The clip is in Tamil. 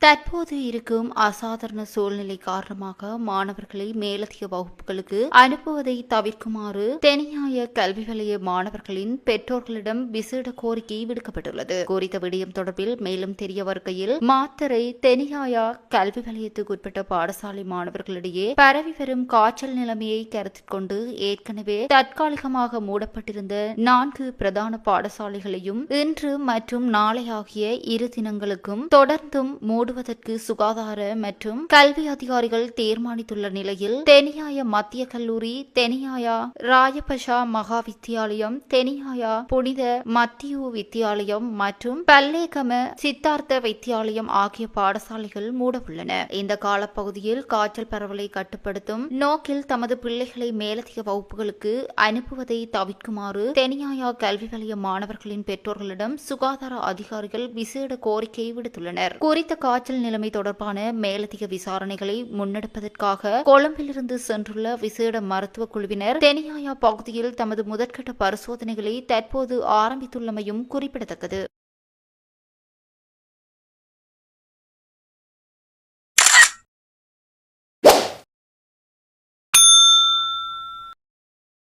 தற்போது இருக்கும் அசாதாரண சூழ்நிலை காரணமாக மாணவர்களை மேலதிக வகுப்புகளுக்கு அனுப்புவதை தவிர்க்குமாறு தெனியாய கல்வி வலய மாணவர்களின் பெற்றோர்களிடம் விசேட கோரிக்கை விடுக்கப்பட்டுள்ளது. குறித்த விடயம் தொடர்பில் மேலும் தெரிய வருகையில் மாத்தறை தெனியாயா கல்வி வலயத்துக்குட்பட்ட பாடசாலை மாணவர்களிடையே பரவி வரும் காய்ச்சல் நிலைமையை கருத்தில் கொண்டு ஏற்கனவே தற்காலிகமாக மூடப்பட்டிருந்த 4 பிரதான பாடசாலைகளையும் இன்று மற்றும் நாளை ஆகிய 2 தினங்களுக்கும் தொடர்ந்தும் மூடுவதற்கு சுகாதார மற்றும் கல்வி அதிகாரிகள் தீர்மானித்துள்ள நிலையில் தெனியாய மத்திய கல்லூரி, தெனியாயா ராயபஷா மகா வித்தியாலயம், தெனியாயா புனித மத்தியூ வித்தியாலயம் மற்றும் பல்லேகம சித்தார்த்த வித்தியாலயம் ஆகிய பாடசாலைகள் மூடவுள்ளன. இந்த காலப்பகுதியில் காய்ச்சல் பரவலை கட்டுப்படுத்தும் நோக்கில் தமது பிள்ளைகளை மேலதிக வகுப்புகளுக்கு அனுப்புவதை தவிர்க்குமாறு தெனியாயா கல்வி வலய மாணவர்களின் பெற்றோர்களிடம் சுகாதார அதிகாரிகள் விசேட கோரிக்கை விடுத்துள்ளனர். குறித்த காய்ச்சல் நிலைமை தொடர்பான மேலதிக விசாரணைகளை முன்னெடுப்பதற்காக கொழும்பிலிருந்து சென்றுள்ள விசேட மருத்துவ குழுவினர் தெனியாயா பகுதியில் தமது முதற்கட்ட பரிசோதனைகளை தற்போது ஆரம்பித்துள்ளமையும் குறிப்பிடத்தக்கது.